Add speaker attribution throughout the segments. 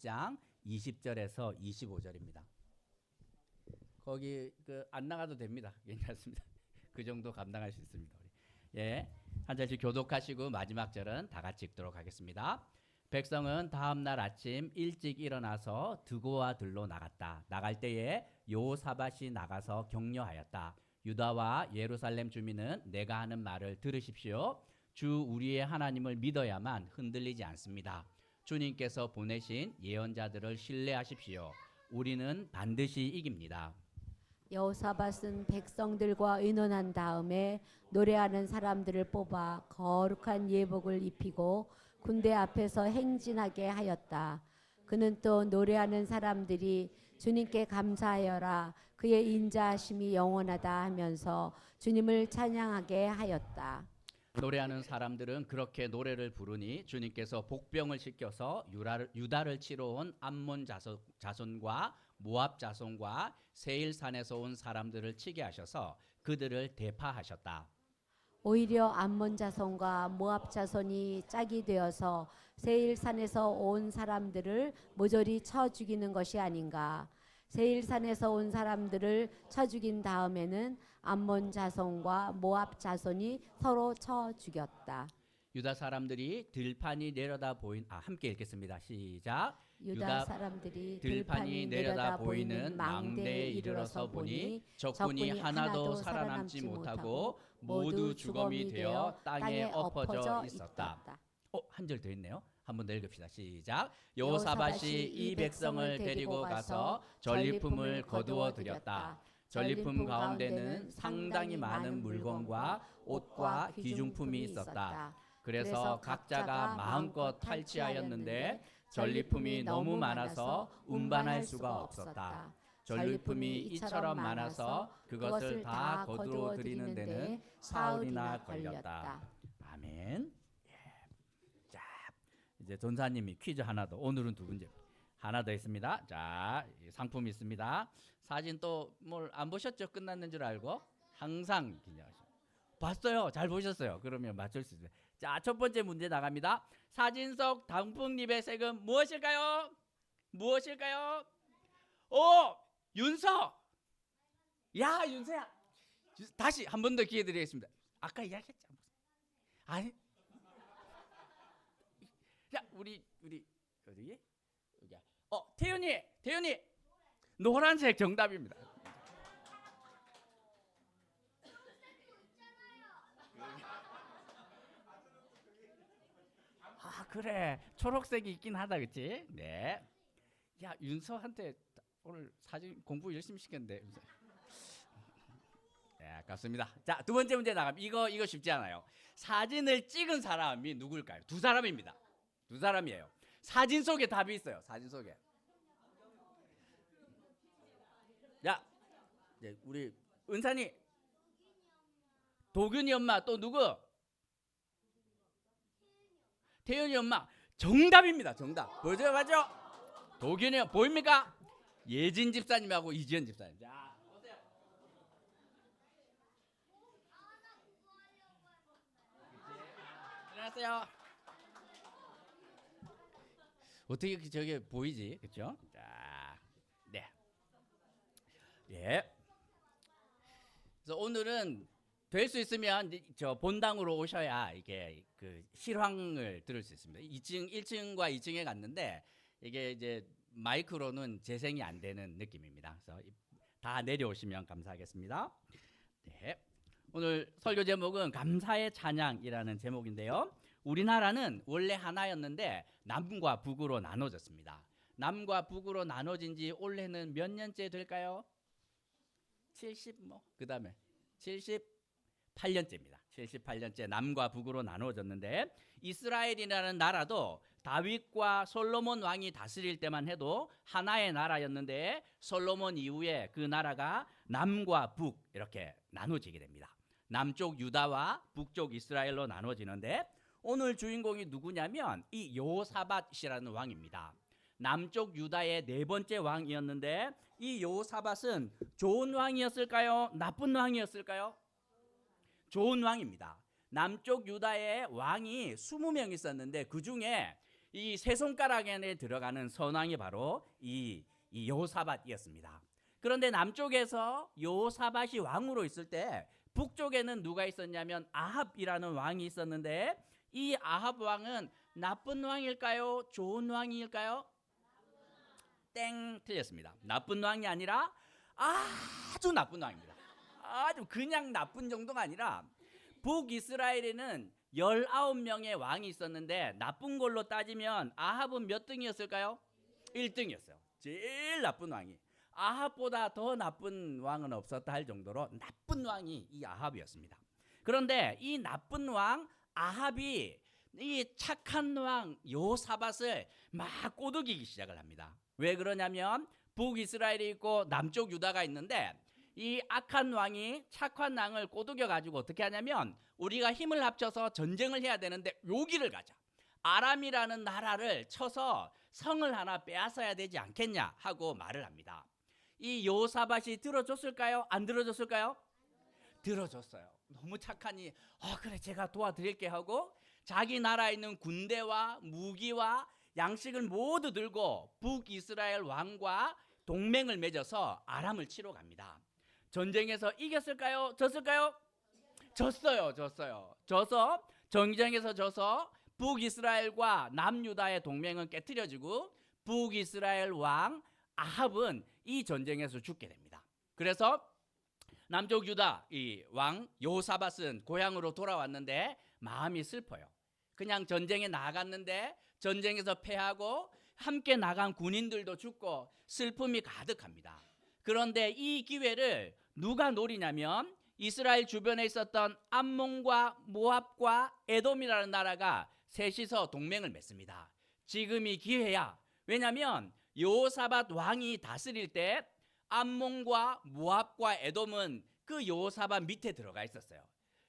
Speaker 1: 1장 20절에서 25절입니다. 거기 안 나가도 됩니다. 괜찮습니다. 그 정도 감당할 수 있습니다. 예, 한 절씩 교독하시고 마지막 절은 다 같이 읽도록 하겠습니다. 백성은 다음 날 아침 일찍 일어나서 드고와 들로 나갔다. 나갈 때에 여호사밧이 나가서 격려하였다. 유다와 예루살렘 주민은 내가 하는 말을 들으십시오. 주 우리의 하나님을 믿어야만 흔들리지 않습니다. 주님께서 보내신 예언자들을 신뢰하십시오. 우리는 반드시 이깁니다.
Speaker 2: 여호사밧은 백성들과 의논한 다음에 노래하는 사람들을 뽑아 거룩한 예복을 입히고 군대 앞에서 행진하게 하였다. 그는 또 노래하는 사람들이 주님께 감사하여라, 그의 인자하심이 영원하다 하면서 주님을 찬양하게 하였다.
Speaker 1: 노래하는 사람들은 그렇게 노래를 부르니 주님께서 복병을 시켜서 유다를 치러 온 암몬 자손과 모압 자손과 세일산에서 온 사람들을 치게 하셔서 그들을 대파하셨다.
Speaker 2: 오히려 암몬 자손과 모압 자손이 짝이 되어서 세일산에서 온 사람들을 모조리 쳐 죽이는 것이 아닌가. 세일산에서 온 사람들을 쳐 죽인 다음에는 암몬 자손과 모압 자손이 서로 쳐 죽였다.
Speaker 1: 유다 사람들이 들판이 내려다 보인 함께 읽겠습니다. 시작.
Speaker 2: 유다 사람들이
Speaker 1: 들판이 내려다 보이는 망대에 이르러서 보니 적군이 하나도 살아남지 못하고 모두 죽음이 되어 땅에 엎어져 있었다. 한 절 더 있네요. 한 번 더 읽읍시다. 시작. 여호사밧이 이 백성을 데리고 가서 전리품을 거두어 드렸다. 전리품 가운데는 상당히 많은 물건과 옷과 귀중품이 있었다. 그래서 각자가 마음껏 탈취하였는데 전리품이 너무 많아서 운반할 수가 없었다. 전리품이 이처럼 많아서 그것을 다 거두어 드리는 데는 사흘이나 걸렸다. 아멘. 자, 이제 전사님이 퀴즈 하나 더. 오늘은 두 번째. 하나 더 있습니다. 자, 상품이 있습니다. 사진 또 뭘 안 보셨죠? 끝났는 줄 알고 항상 기념하시고. 봤어요. 잘 보셨어요. 그러면 맞출 수 있어요. 자, 첫 번째 문제 나갑니다. 사진 속 단풍잎의 색은 무엇일까요? 무엇일까요? 윤서. 야, 윤서야. 다시 한 번 더 기회 드리겠습니다. 아까 이야기했죠. 아니. 자, 우리 어디? 여기. 태윤이. 노란색 정답입니다. 그래, 초록색이 있긴 하다, 그치? 네. 야, 윤서한테 오늘 사진 공부 열심히 시켰는데. 네, 아깝습니다. 자, 두 번째 문제 나갑니다. 이거 쉽지 않아요. 사진을 찍은 사람이 누굴까요? 두 사람입니다. 두 사람이에요. 사진 속에 답이 있어요. 사진 속에. 야, 이제 우리 은산이, 도균이 엄마, 또 누구? 태연이 엄마. 정답입니다. 정답. 보여줘요, 맞죠? 도균이 보입니까? 예진 집사님하고 이지연 집사님. 자, 오세요. 안녕하세요. 어떻게 저게 보이지, 그렇죠? 자, 네, 예. 그래서 오늘은 될 수 있으면 저 본당으로 오셔야 이게 그 실황을 들을 수 있습니다. 1층과 2층에 갔는데 이게 이제 마이크로는 재생이 안 되는 느낌입니다. 그래서 다 내려오시면 감사하겠습니다. 네. 오늘 설교 제목은 감사의 찬양이라는 제목인데요. 우리나라는 원래 하나였는데 남과 북으로 나눠졌습니다. 남과 북으로 나눠진 지 올해는 몇 년째 될까요? 그다음에 78년째입니다. 78년째 남과 북으로 나눠졌는데 이스라엘이라는 나라도 다윗과 솔로몬 왕이 다스릴 때만 해도 하나의 나라였는데 솔로몬 이후에 그 나라가 남과 북 이렇게 나눠지게 됩니다. 남쪽 유다와 북쪽 이스라엘로 나눠지는데 오늘 주인공이 누구냐면 이 여호사밧이라는 왕입니다. 남쪽 유다의 네 번째 왕이었는데 이 여호사밧은 좋은 왕이었을까요? 나쁜 왕이었을까요? 좋은 왕입니다. 남쪽 유다의 왕이 20명 있었는데 그 중에 이 세 손가락 안에 들어가는 선왕이 바로 이 여호사밧이었습니다. 그런데 남쪽에서 여호사밧이 왕으로 있을 때 북쪽에는 누가 있었냐면 아합이라는 왕이 있었는데, 이 아합 왕은 나쁜 왕일까요? 좋은 왕일까요? 땡, 틀렸습니다. 나쁜 왕이 아니라 아주 나쁜 왕입니다. 아주 그냥 나쁜 정도가 아니라, 북이스라엘에는 19명의 왕이 있었는데 나쁜 걸로 따지면 아합은 몇 등이었을까요? 1등이었어요. 제일 나쁜 왕이. 아합보다 더 나쁜 왕은 없었다 할 정도로 나쁜 왕이 이 아합이었습니다. 그런데 이 나쁜 왕 아합이 이 착한 왕 여호사밧을 막 꼬드기기 시작을 합니다. 왜 그러냐면 북이스라엘이 있고 남쪽 유다가 있는데, 이 악한 왕이 착한 왕을 꼬드겨 가지고 어떻게 하냐면, 우리가 힘을 합쳐서 전쟁을 해야 되는데 여기를 가자, 아람이라는 나라를 쳐서 성을 하나 빼앗아야 되지 않겠냐 하고 말을 합니다. 이 여호사밧이 들어줬을까요? 안 들어줬을까요? 들어줬어요. 너무 착하니 그래 제가 도와드릴게 하고 자기 나라에 있는 군대와 무기와 양식을 모두 들고 북이스라엘 왕과 동맹을 맺어서 아람을 치러 갑니다. 전쟁에서 이겼을까요? 졌을까요? 졌어요. 져서 전쟁에서 져서 북이스라엘과 남유다의 동맹은 깨트려지고 북이스라엘 왕 아합은 이 전쟁에서 죽게 됩니다. 그래서 남쪽 유다 이 왕 여호사밧은 고향으로 돌아왔는데 마음이 슬퍼요. 그냥 전쟁에 나갔는데 전쟁에서 패하고 함께 나간 군인들도 죽고 슬픔이 가득합니다. 그런데 이 기회를 누가 노리냐면, 이스라엘 주변에 있었던 암몬과 모압과 에돔이라는 나라가 셋이서 동맹을 맺습니다. 지금이 기회야. 왜냐하면 여호사밧 왕이 다스릴 때 암몬과 모압과 에돔은 그 여호사밧 밑에 들어가 있었어요.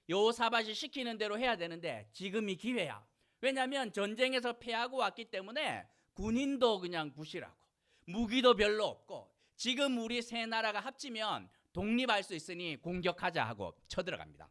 Speaker 1: 여호사밧이 시키는 대로 해야 되는데 지금이 기회야. 왜냐하면 전쟁에서 패하고 왔기 때문에 군인도 그냥 부실하고 무기도 별로 없고, 지금 우리 세 나라가 합치면 독립할 수 있으니 공격하자 하고 쳐들어갑니다.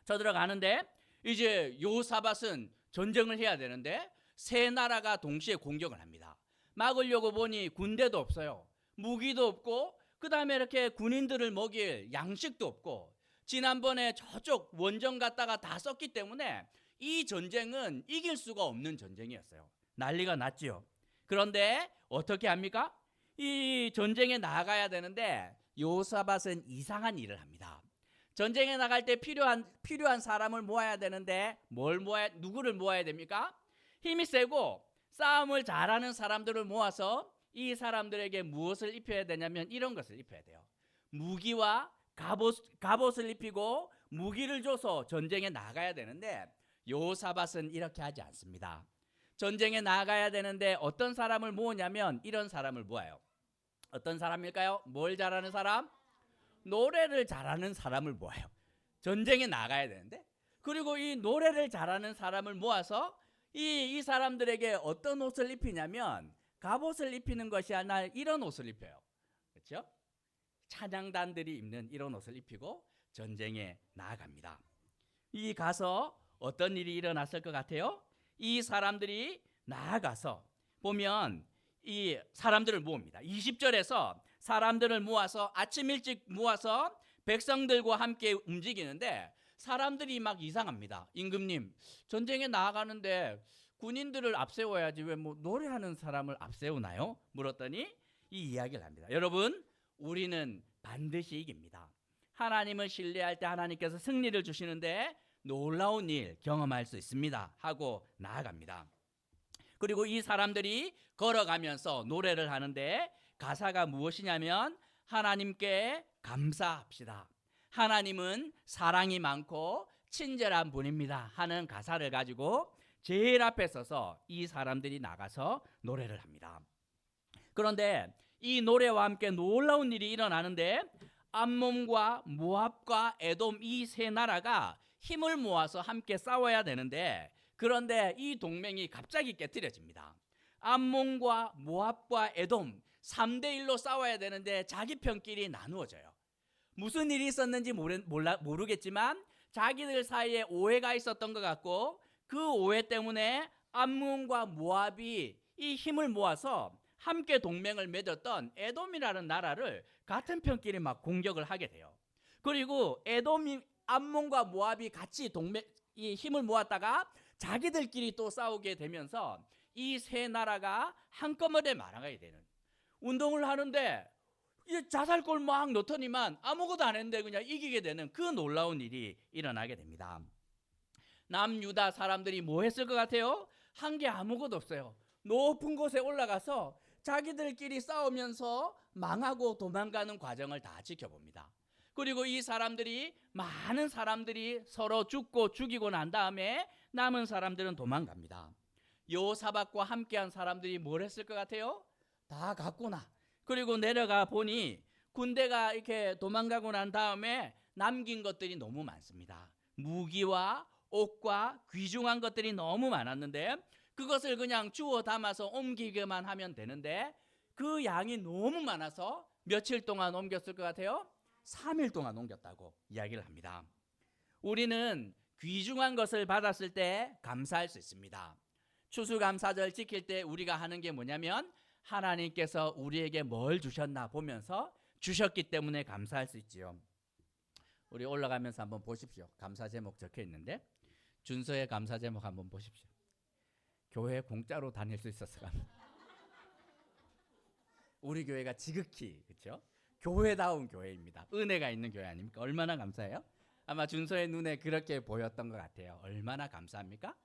Speaker 1: 쳐들어가는데 이제 여호사밧은 전쟁을 해야 되는데 세 나라가 동시에 공격을 합니다. 막으려고 보니 군대도 없어요. 무기도 없고, 그 다음에 이렇게 군인들을 먹일 양식도 없고, 지난번에 저쪽 원정 갔다가 다 썼기 때문에 이 전쟁은 이길 수가 없는 전쟁이었어요. 난리가 났지요. 그런데 어떻게 합니까? 이 전쟁에 나가야 되는데 여호사밧은 이상한 일을 합니다. 전쟁에 나갈 때 필요한 사람을 모아야 되는데 누구를 모아야 됩니까? 힘이 세고 싸움을 잘하는 사람들을 모아서 이 사람들에게 무엇을 입혀야 되냐면 이런 것을 입혀야 돼요. 무기와 갑옷을 입히고 무기를 줘서 전쟁에 나가야 되는데, 여호사밧은 이렇게 하지 않습니다. 전쟁에 나가야 되는데 어떤 사람을 모으냐면 이런 사람을 모아요. 어떤 사람일까요? 뭘 잘하는 사람? 노래를 잘하는 사람을 모아요. 전쟁에 나가야 되는데. 그리고 이 노래를 잘하는 사람을 모아서 이 사람들에게 어떤 옷을 입히냐면 갑옷을 입히는 것이 아니라 이런 옷을 입혀요. 그렇죠? 찬양단들이 입는 이런 옷을 입히고 전쟁에 나아갑니다. 이 가서 어떤 일이 일어났을 것 같아요? 이 사람들이 나아가서 보면 이 사람들을 모읍니다. 20절에서 사람들을 모아서 아침 일찍 모아서 백성들과 함께 움직이는데 사람들이 막 이상합니다. 임금님, 전쟁에 나아가는데 군인들을 앞세워야지 왜 노래하는 사람을 앞세우나요? 물었더니 이 이야기를 합니다. 여러분, 우리는 반드시 이깁니다. 하나님을 신뢰할 때 하나님께서 승리를 주시는데 놀라운 일 경험할 수 있습니다 하고 나아갑니다. 그리고 이 사람들이 걸어가면서 노래를 하는데 가사가 무엇이냐면 하나님께 감사합시다. 하나님은 사랑이 많고 친절한 분입니다 하는 가사를 가지고 제일 앞에 서서 이 사람들이 나가서 노래를 합니다. 그런데 이 노래와 함께 놀라운 일이 일어나는데 암몬과 모압과 에돔 이 세 나라가 힘을 모아서 함께 싸워야 되는데, 그런데 이 동맹이 갑자기 깨트려집니다. 암몬과 모압과 에돔 3대1로 싸워야 되는데 자기 편끼리 나누어져요. 무슨 일이 있었는지 모르겠지만 자기들 사이에 오해가 있었던 것 같고, 그 오해 때문에 암몬과 모압이 이 힘을 모아서 함께 동맹을 맺었던 에돔이라는 나라를 같은 편끼리 막 공격을 하게 돼요. 그리고 암몬과 모압이 같이 이 힘을 모았다가 자기들끼리 또 싸우게 되면서 이 세 나라가 한꺼번에 말아가게 되는, 운동을 하는데 자살골 막 넣더니만 아무것도 안 했는데 그냥 이기게 되는 그 놀라운 일이 일어나게 됩니다. 남유다 사람들이 뭐 했을 것 같아요? 한 게 아무것도 없어요. 높은 곳에 올라가서 자기들끼리 싸우면서 망하고 도망가는 과정을 다 지켜봅니다. 그리고 이 사람들이, 많은 사람들이 서로 죽고 죽이고 난 다음에 남은 사람들은 도망갑니다. 여호사밧과 함께한 사람들이 뭘 했을 것 같아요? 다 갔구나. 그리고 내려가 보니 군대가 이렇게 도망가고 난 다음에 남긴 것들이 너무 많습니다. 무기와 옷과 귀중한 것들이 너무 많았는데 그것을 그냥 주워 담아서 옮기기만 하면 되는데 그 양이 너무 많아서 며칠 동안 옮겼을 것 같아요? 3일 동안 옮겼다고 이야기를 합니다. 우리는 귀중한 것을 받았을 때 감사할 수 있습니다. 추수감사절 지킬 때 우리가 하는 게 뭐냐면 하나님께서 우리에게 뭘 주셨나 보면서 주셨기 때문에 감사할 수 있지요. 우리 올라가면서 한번 보십시오. 감사 제목 적혀 있는데 준서의 감사 제목 한번 보십시오. 교회 공짜로 다닐 수 있었어. 우리 교회가 지극히, 그렇죠? 교회다운 교회입니다. 은혜가 있는 교회 아닙니까? 얼마나 감사해요? 아마 준서의 눈에 그렇게 보였던 것 같아요. 얼마나 감사합니까?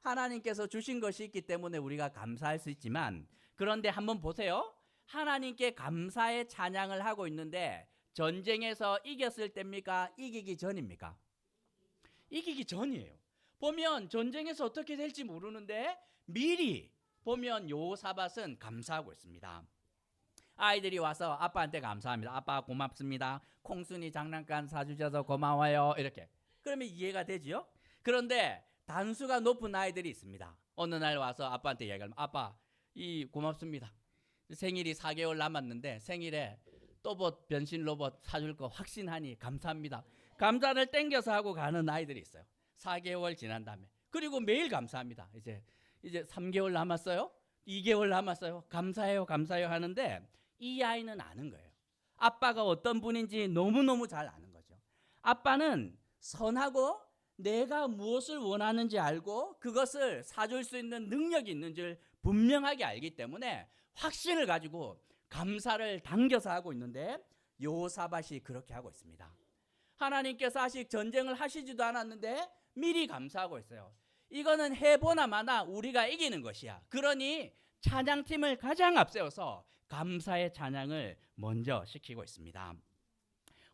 Speaker 1: 하나님께서 주신 것이 있기 때문에 우리가 감사할 수 있지만, 그런데 한번 보세요. 하나님께 감사의 찬양을 하고 있는데 전쟁에서 이겼을 때입니까? 이기기 전입니까? 이기기 전이에요. 보면 전쟁에서 어떻게 될지 모르는데 미리 보면 여호사밧은 감사하고 있습니다. 아이들이 와서 아빠한테 감사합니다. 아빠 고맙습니다. 콩순이 장난감 사주셔서 고마워요. 이렇게. 그러면 이해가 되지요? 그런데 단수가 높은 아이들이 있습니다. 어느 날 와서 아빠한테 이야기하면 아빠 이 고맙습니다. 생일이 4개월 남았는데 생일에 또봇 변신 로봇 사줄 거 확신하니 감사합니다. 감사를 땡겨서 하고 가는 아이들이 있어요. 4개월 지난 다음에. 그리고 매일 감사합니다. 이제 3개월 남았어요. 2개월 남았어요. 감사해요. 감사해요 하는데 이 아이는 아는 거예요. 아빠가 어떤 분인지 너무너무 잘 아는 거죠. 아빠는 선하고 내가 무엇을 원하는지 알고 그것을 사줄 수 있는 능력이 있는 줄 분명하게 알기 때문에 확신을 가지고 감사를 당겨서 하고 있는데 여호사밧이 그렇게 하고 있습니다. 하나님께서 아직 전쟁을 하시지도 않았는데 미리 감사하고 있어요. 이거는 해보나 마나 우리가 이기는 것이야. 그러니 찬양팀을 가장 앞세워서 감사의 찬양을 먼저 시키고 있습니다.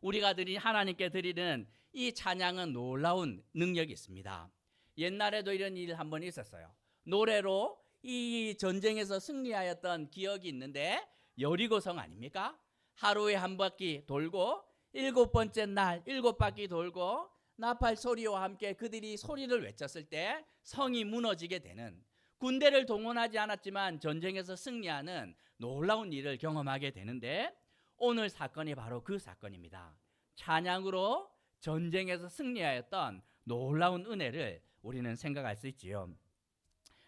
Speaker 1: 우리가 하나님께 드리는 이 찬양은 놀라운 능력이 있습니다. 옛날에도 이런 일 한번 있었어요. 노래로 이 전쟁에서 승리하였던 기억이 있는데 여리고성 아닙니까? 하루에 한 바퀴 돌고 7번째 날 7바퀴 돌고 나팔 소리와 함께 그들이 소리를 외쳤을 때 성이 무너지게 되는, 군대를 동원하지 않았지만 전쟁에서 승리하는 놀라운 일을 경험하게 되는데 오늘 사건이 바로 그 사건입니다. 찬양으로 전쟁에서 승리하였던 놀라운 은혜를 우리는 생각할 수 있지요.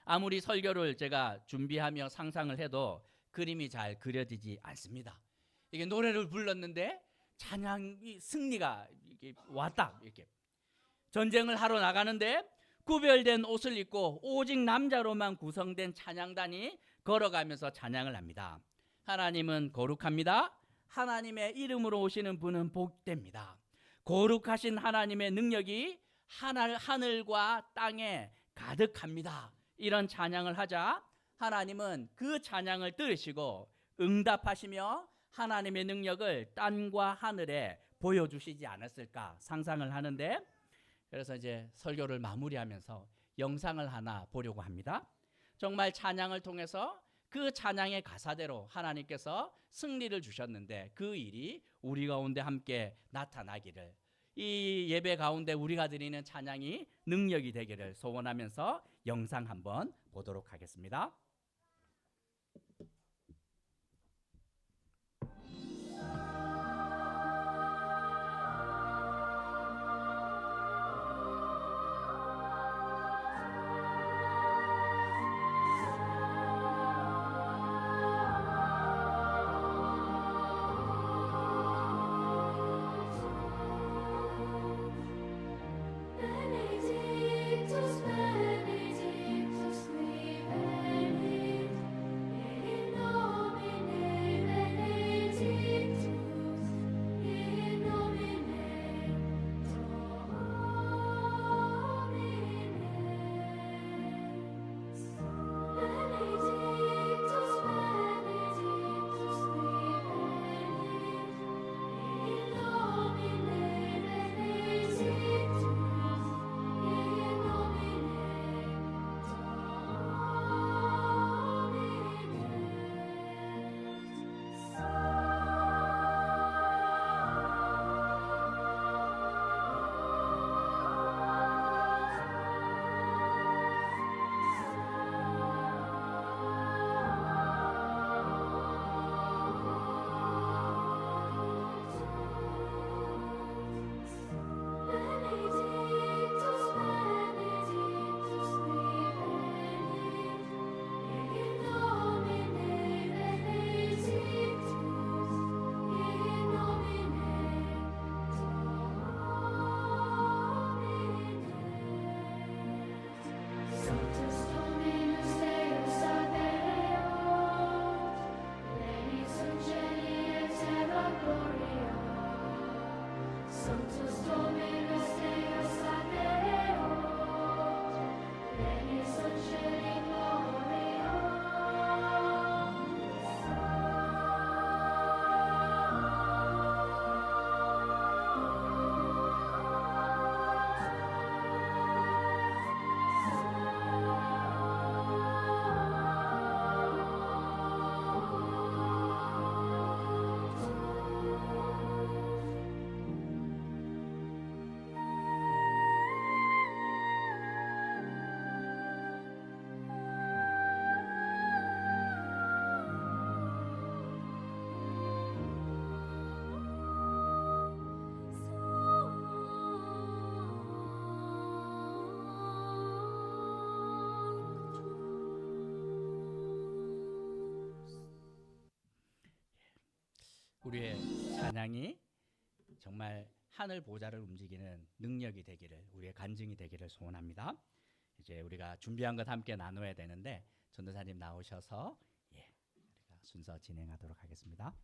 Speaker 1: 아무리 설교를 제가 준비하며 상상을 해도 그림이 잘 그려지지 않습니다. 이게 노래를 불렀는데 찬양이 승리가 이렇게 왔다. 이렇게 전쟁을 하러 나가는데 구별된 옷을 입고 오직 남자로만 구성된 찬양단이 걸어가면서 찬양을 합니다. 하나님은 거룩합니다. 하나님의 이름으로 오시는 분은 복됩니다. 거룩하신 하나님의 능력이 하늘과 땅에 가득합니다. 이런 찬양을 하자 하나님은 그 찬양을 들으시고 응답하시며 하나님의 능력을 땅과 하늘에 보여주시지 않았을까 상상을 하는데, 그래서 이제 설교를 마무리하면서 영상을 하나 보려고 합니다. 정말 찬양을 통해서 그 찬양의 가사대로 하나님께서 승리를 주셨는데 그 일이 우리 가운데 함께 나타나기를, 이 예배 가운데 우리가 드리는 찬양이 능력이 되기를 소원하면서 영상 한번 보도록 하겠습니다. 우리의 찬양이 정말 하늘 보좌를 움직이는 능력이 되기를, 우리의 간증이 되기를 소원합니다. 이제 우리가 준비한 것 함께 나눠야 되는데 전도사님 나오셔서 우리가 순서 진행하도록 하겠습니다.